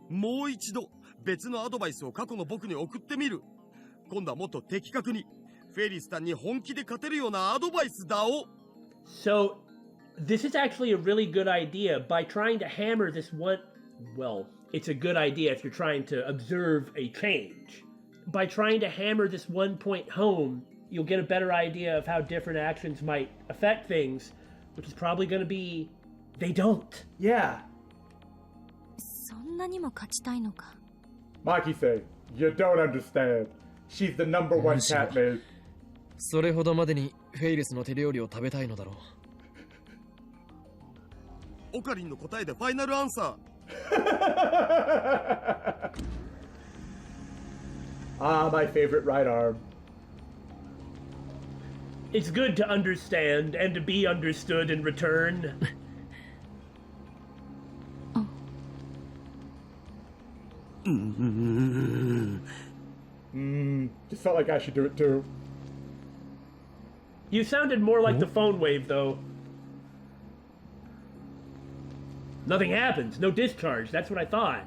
もう一度別のアドバイスを過去の僕に送ってみる。今度はもっと的確にフェリスタンに本気で勝てるようなアドバイスだお。So, this is actually a really good idea. By trying to hammer this one... Well, it's a good idea if you're trying to observe a change. By trying to hammer this one point home, you'll get a better idea of how different actions might affect things, which is probably going to be... They don't. Yeah. そんなにも勝ちたいのか。 Maki say, you don't understand. She's the number one cat maid. それほどまでにフェイルスの手料理を食べたいのだろう。オカリンの答えでファイナルアンサAh, my favorite right arm. It's good to understand and to be understood in return. Just felt like I should do it too. You sounded more like the phone wave, though. Nothing happens. No discharge. That's what I thought.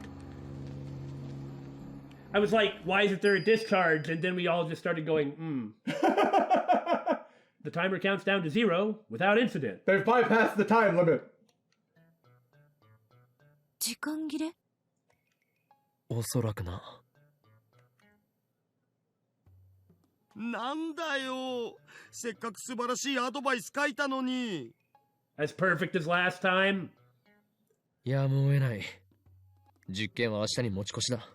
I was like, why isn't there a discharge? And then we all just started going, The timer counts down to 0 without incident. They've bypassed the time limit. 時間切れ？おそらくな。なんだよ。せっかく素晴らしいアドバイス書いたのに。As perfect as last time. やむを得ない。実験は明日に持ち越しだ。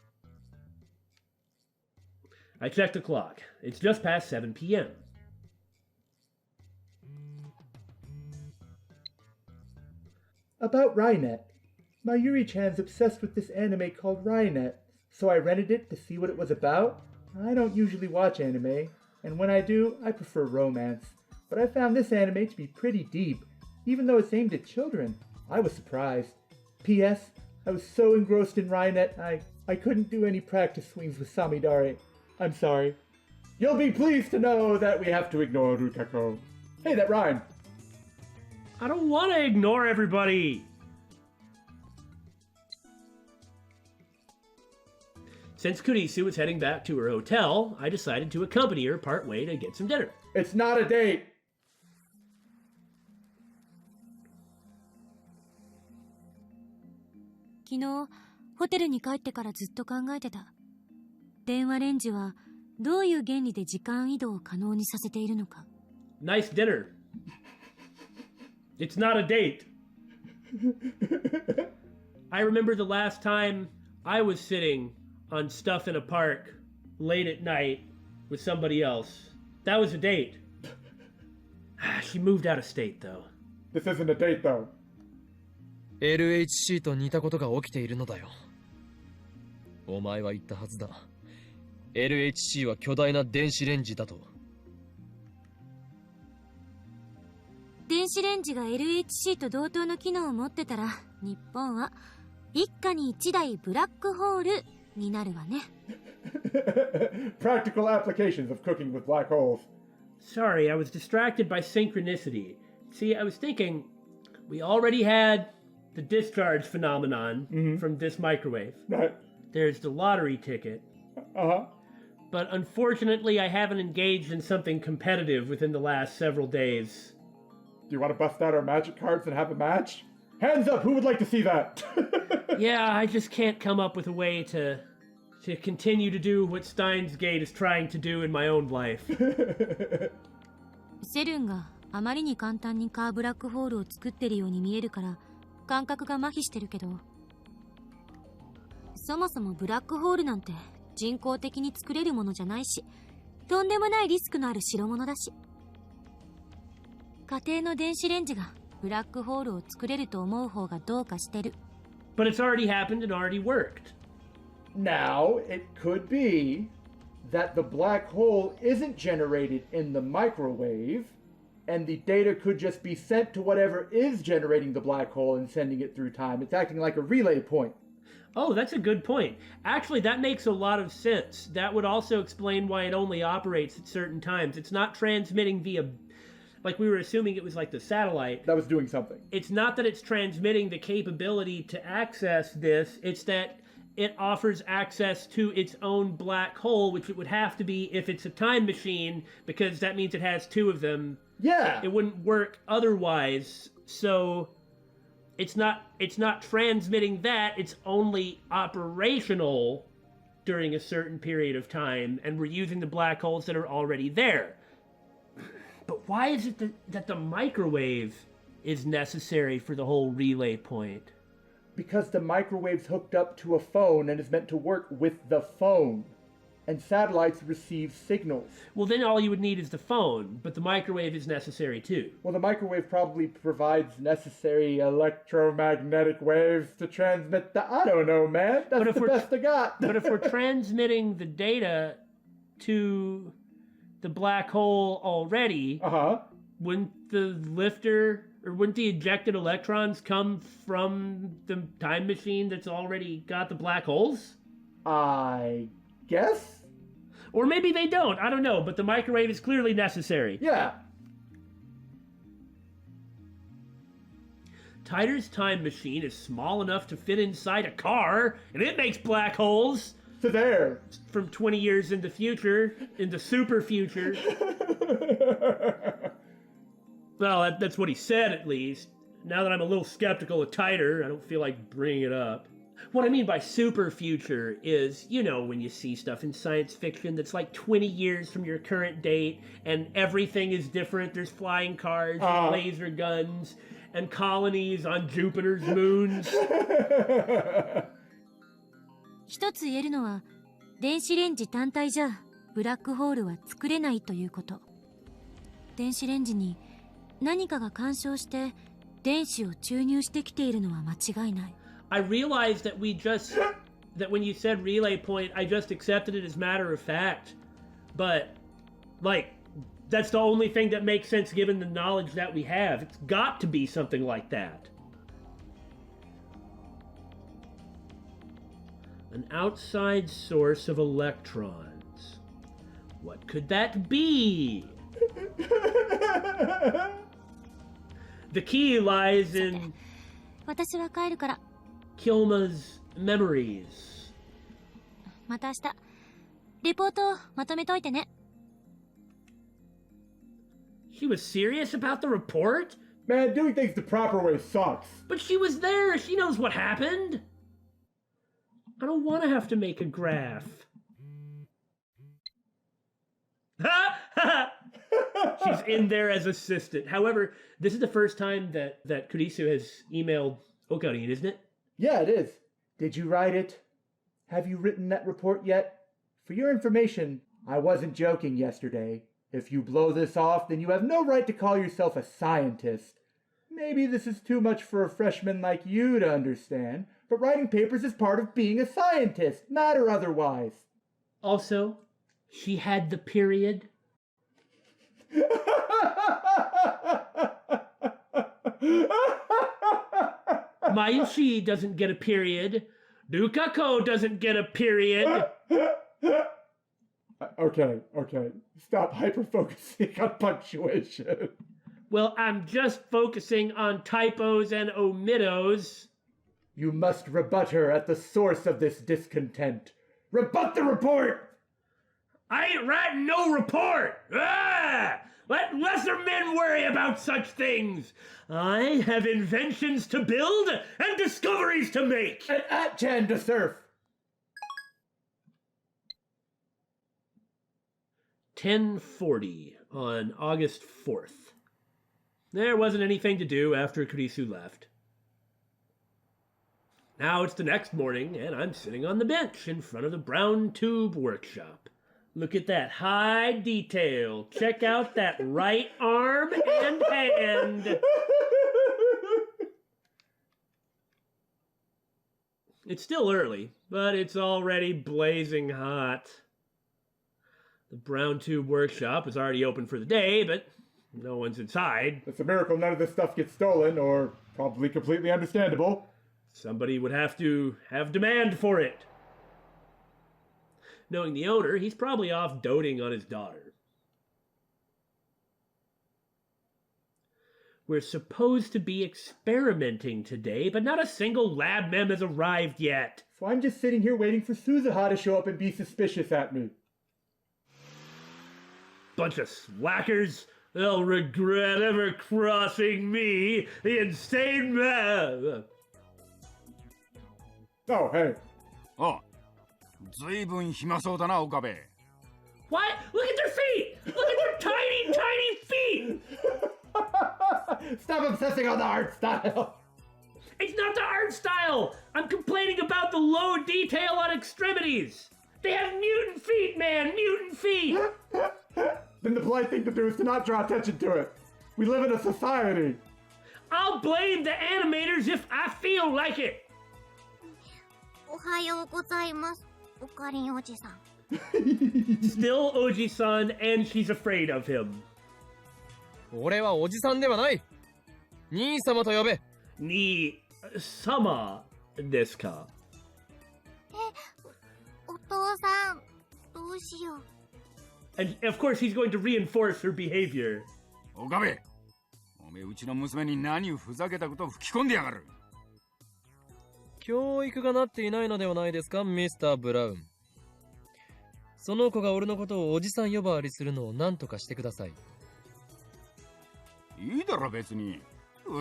I checked the clock. It's just past 7 p.m. About Rynet. Mayuri-chan's obsessed with this anime called Rynet, so I rented it to see what it was about. I don't usually watch anime, and when I do, I prefer romance. But I found this anime to be pretty deep, even though it's aimed at children. I was surprised. P.S. I was so engrossed in Rynet, I couldn't do any practice swings with Samidare. I'm sorry. You'll be pleased to know that we have to ignore Rukako. Hey, that rhymed. I don't want to ignore everybody. Since Kurisu was heading back to her hotel, I decided to accompany her part way to get some dinner. It's not a date. 昨日ホテルに帰ってからずっと考えてた。電話レンジはどういう原理で時間移動を可能にさせているのか。Nice dinner. It's not a date. I remember the last time I was sitting on stuff in a park late at night with somebody else. That was a date. She moved out of state, though. This isn't a date, though. LHC と似たことが起きているのだよ。お前は言ったはずだ。LHC は巨大な電子レンジだと。電子レンジが LHC と同等の機能を持ってたら、日本は一家に一台ブラックホールになるわね。Practical applications of cooking with black holes. Sorry, I was distracted by synchronicity. See, I was thinking we already had the discharge phenomenon from this microwave. Right. There's the lottery ticket. Uh-huh. But unfortunately, I haven't engaged in something competitive within the last several days. Do you want to bust out our magic cards and have a match? Hands up, who would like to see that? Yeah, I just can't come up with a way to continue to do what Steins Gate is trying to do in my own life. セルンがあまりに簡単にカーブラックホールを作ってるように見えるから感覚が麻痺してるけど、そもそもブラックホールなんて人工的に作れるものじゃないし、とんでもないリスクのある代物だし、家庭の電子レンジがブラックホールを作れると思う方がどうかしてる。But it's already happened and already worked. Now, it could be that the black hole isn't generated in the microwave, and the data could just be sent to whatever is generating the black hole and sending it through time. It's acting like a relay point. Oh, that's a good point. Actually, that makes a lot of sense. That would also explain why it only operates at certain times. It's not transmitting via, like we were assuming it was like the satellite. That was doing something. It's not that it's transmitting the capability to access this, it's that it offers access to its own black hole, which it would have to be if it's a time machine, because that means it has two of them. Yeah! It wouldn't work otherwise, so it's not transmitting that, it's only operational during a certain period of time, and we're using the black holes that are already there. But why is it that the microwave is necessary for the whole relay point? Because the microwave's hooked up to a phone and is meant to work with the phone. and satellites receive signals. Well, then all you would need is the phone, but the microwave is necessary too. Well, the microwave probably provides necessary electromagnetic waves to transmit the... I don't know, man. That's the best I got. But if we're transmitting the data to the black hole already, wouldn't the lifter... or wouldn't the ejected electrons come from the time machine that's already got the black holes? I guess? Or maybe they don't. I don't know, but the microwave is clearly necessary. Yeah. Titor's time machine is small enough to fit inside a car, and it makes black holes. So there. From 20 years in the future, in the super future. Well, that's what he said, at least. Now that I'm a little skeptical of Titor, I don't feel like bringing it up. What I mean by super future is, you know, when you see stuff in science fiction that's like 20 years from your current date, and everything is different. There's flying cars, and laser guns, and colonies on Jupiter's moons. 一つ言えるのは、電子レンジ単体じゃブラックホールは作れないということ。電子レンジに何かが干渉して電子を注入してきているのは間違いない。I realized that that when you said relay point, I just accepted it as matter of fact. But, like, that's the only thing that makes sense given the knowledge that we have. It's got to be something like that. An outside source of electrons. What could that be? The key lies in 私は帰るから。Kilma's memories. また明日。レポートをまとめといてね。She was serious about the report? Man, doing things the proper way sucks. But she was there. She knows what happened. I don't want to have to make a graph. She's in there as assistant. However, this is the first time that Kurisu has emailed Okarin, isn't it? Yeah, it is. Did you write it? Have you written that report yet? For your information, I wasn't joking yesterday. If you blow this off, then you have no right to call yourself a scientist. Maybe this is too much for a freshman like you to understand, but writing papers is part of being a scientist, mad or otherwise. Also, she had the period. Mayushi doesn't get a period. Dukako doesn't get a period. Okay. Stop hyper-focusing on punctuation. Well, I'm just focusing on typos and omittos. You must rebut her at the source of this discontent. Rebut the report! I ain't writing no report! Ah! Let lesser men worry about such things. I have inventions to build and discoveries to make. And At-chan to surf. 10:40 on August 4th. There wasn't anything to do after Kurisu left. Now it's the next morning, and I'm sitting on the bench in front of the brown tube workshop. Look at that high detail. Check out that right arm and hand. It's still early, but it's already blazing hot. The brown tube workshop is already open for the day, but no one's inside. It's a miracle none of this stuff gets stolen, or probably completely understandable. Somebody would have to have demand for it. Knowing the owner, he's probably off doting on his daughter. We're supposed to be experimenting today, but not a single lab mem has arrived yet. So I'm just sitting here waiting for Suzuha to show up and be suspicious at me. Bunch of slackers. They'll regret ever crossing me, the insane man. Oh, hey. あ、ずいぶん暇そうだな、岡部。 What? Look at their feet! Look at their tiny, tiny feet! Stop obsessing on the art style! It's not the art style! I'm complaining about the low detail on extremities! They have mutant feet, man! Mutant feet! Then the polite thing to do is to not draw attention to it. We live in a society. I'll blame the animators if I feel like it. おはようございます。おかりんおじさん。Still Oji-san, and she's afraid of him. 俺はおじさんではない。兄様と呼べ。Ni sama desu ka? お父さん、どうしよう。 And of course he's going to reinforce her behavior. 岡部、おめえうちの娘に何をふざけたことを吹き込んでやがる。教育がなっていないのではないですか、ミスター・ブラウン。その子が俺のことをおじさん呼ばわりするのを何とかしてください。いいだろ別に。器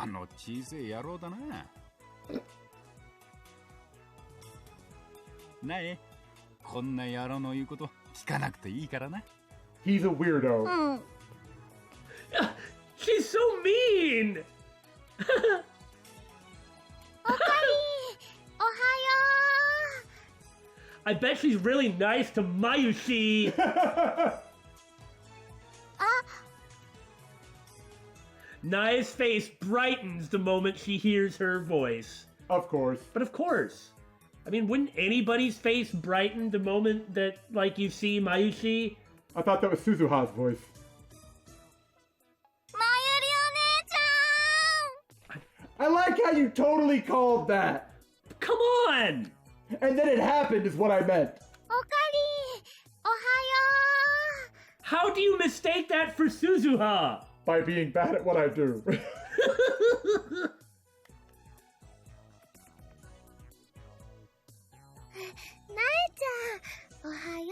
の小さい野郎だな。なえ、こんな野郎の言うこと聞かなくていいからな。He's a weirdo. うん。She's so mean! おかりん、おはよ I bet she's really nice to Mayushi. う。あ、 Nai's face brightens the moment she hears her voice. Of course. But of course. I mean, wouldn't anybody's face brighten the moment that, like, you see Mayushi? I thought that was Suzuha's voice. まゆりお姉ちゃん。 I like how you totally called that. Come on! And then it happened is what I meant. おかりん、おはよ How do you mistake that for Suzuha? By being bad at what I do. う。なえちゃん、おはよ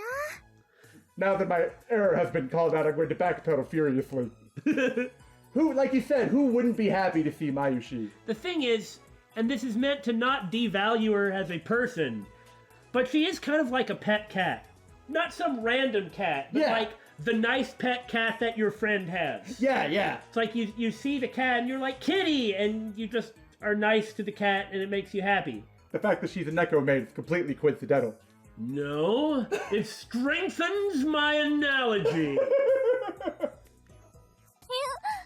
Now that my error has been called out, I'm going to backpedal furiously. Who, like you said, who wouldn't be happy to see Mayushi? The thing is, and this is meant to not devalue her as a person, but she is kind of like a pet cat. Not some random cat, but Yeah. like the nice pet cat that your friend has. Yeah. It's like you see the cat and you're like, kitty! And you just are nice to the cat and it makes you happy. The fact that she's a Neko maid is completely coincidental. No, it strengthens my analogy. う。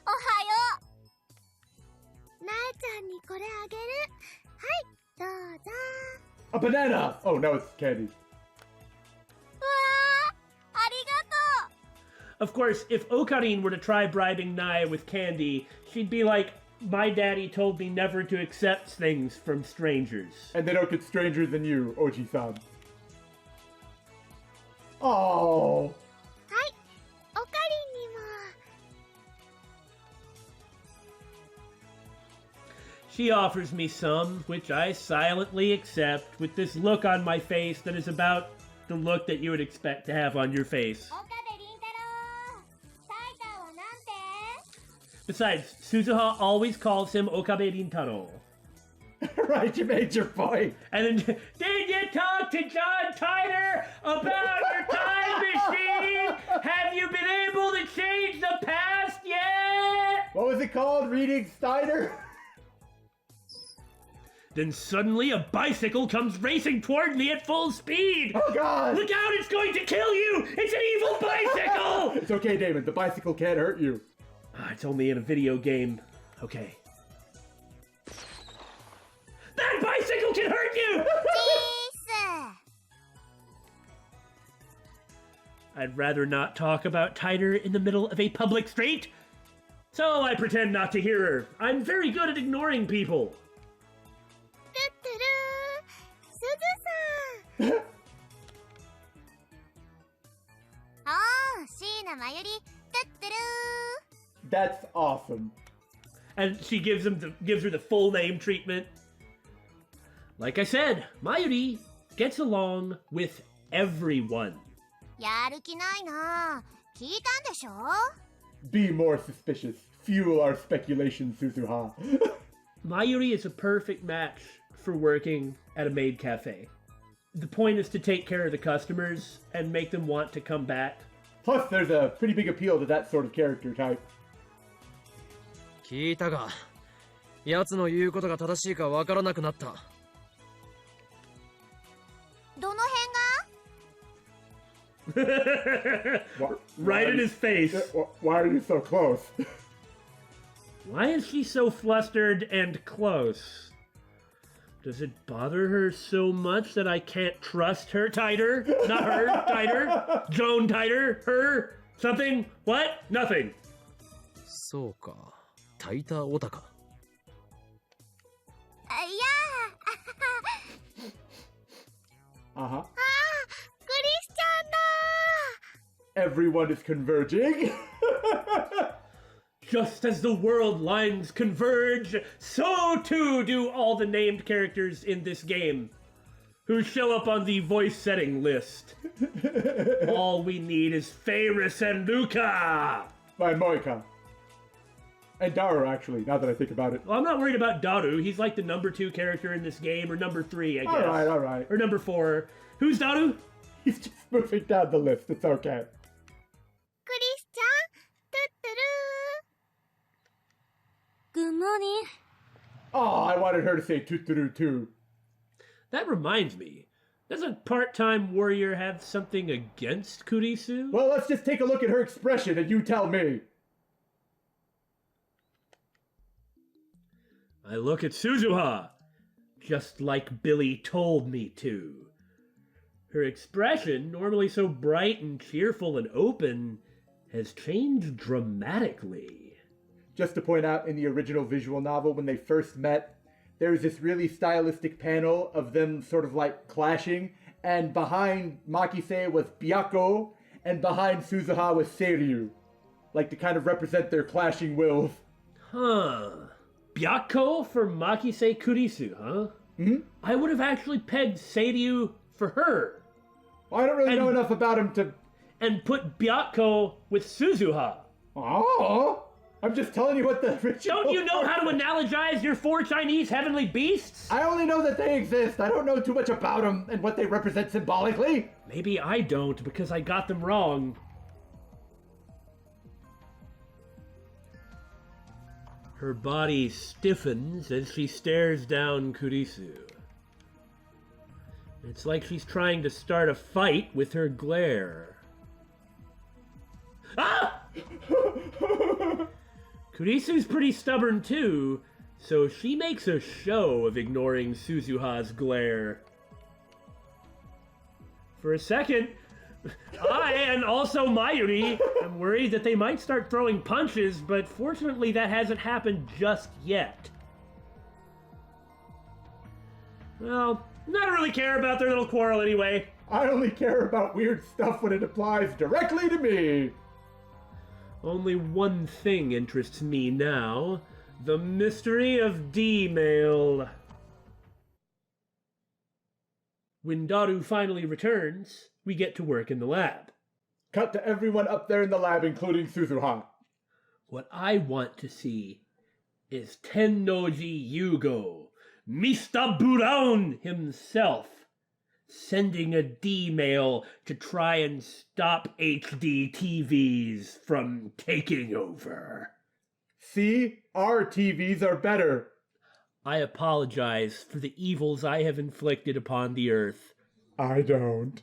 おはよう。なえちゃんにこれあげる。はい、どうぞ。 A banana! Oh, no, it's candy. うわー、ありがとう。 Of course, if Okarin were to try bribing Nai with candy, she'd be like, my daddy told me never to accept things from strangers. And they don't get stranger than you, Oji-san. Oh. はい、おかりんにも。 She offers me some, which I silently accept, with this look on my face that is about the look that you would expect to have on your face. 岡部倫太郎。タイタンはなんて？ Besides, Suzuha always calls him Okabe Rintaro. Right, you made your point. And then, did you talk to John Tyner about your time machine? Have you been able to change the past yet? What was it called? Reading Steiner? Then suddenly a bicycle comes racing toward me at full speed. Oh, God. Look out, it's going to kill you! It's an evil bicycle! It's okay, Daymon. The bicycle can't hurt you. It's only in a video game. Okay. That bicycle can hurt you! ジース。 I'd rather not talk about Tyner in the middle of a public street. So I pretend not to hear her. I'm very good at ignoring people. トゥットゥルー。すずさん。おー、椎名まゆり。トゥットゥルー。 That's awesome. And she gives her the full name treatment. Like I said, Mayuri gets along with everyone. やる気ないな。聞いたんでしょ？ Be more suspicious. Fuel our speculation, Suzuha. Mayuri is a perfect match for working at a maid cafe. The point is to take care of the customers and make them want to come back. Plus, there's a pretty big appeal to that sort of character type. 聞いたが、奴の言うことが正しいかわからなくなった。どの辺が？ Right in his face. Why are you so close? Why is she so flustered and close? Does it bother her so much that I can't trust her tighter? Not her, tighter. Joan tighter, her, something, what? Nothing. そうか。タイターオタか。いやー Uh-huh. クリスチャンだ Everyone is converging. Just as the world lines converge, so too do all the named characters in this game, who show up on the voice setting list. All we need is Ferris and Luca! By Moika. And Daru, actually, now that I think about it. Well, I'm not worried about Daru. He's like the number 2 character in this game, or number 3, I guess. All right. Or number 4. Who's Daru? He's just moving down the list. It's okay. クリスチャントゥットゥルー Good morning. Oh, I wanted her to say Tuturu too. That reminds me. Does a part-time warrior have something against Kurisu? Well, let's just take a look at her expression and you tell me. I look at Suzuha, just like Billy told me to. Her expression, normally so bright and cheerful and open, has changed dramatically. Just to point out, in the original visual novel, when they first met, there was this really stylistic panel of them sort of like clashing, and behind Makise was Byako, and behind Suzuha was Seiryu. Like to kind of represent their clashing wills. Huh. Byako for Makise Kurisu, huh? Hmm? I would have actually pegged Seiryu for her. Well, I don't really know enough about him to... And put Byako with Suzuha. Oh, I'm just telling you what the original... Don't you know how to analogize your 4 Chinese heavenly beasts? I only know that they exist. I don't know too much about them and what they represent symbolically. Maybe I don't, because I got them wrong. Her body stiffens as she stares down Kurisu. It's like she's trying to start a fight with her glare. Ah! Kurisu's pretty stubborn too, so she makes a show of ignoring Suzuha's glare. For a second, I, and also Mayuri, am worried that they might start throwing punches, but fortunately that hasn't happened just yet. Well, I don't really care about their little quarrel anyway. I only care about weird stuff when it applies directly to me. Only one thing interests me now, the mystery of D-mail. When Daru finally returns, we get to work in the lab. Cut to everyone up there in the lab, including Suzuha. What I want to see is Tennoji Yugo, Mr. Brown himself, sending a D-mail to try and stop HD TVs from taking over. See? Our TVs are better. I apologize for the evils I have inflicted upon the Earth. I don't.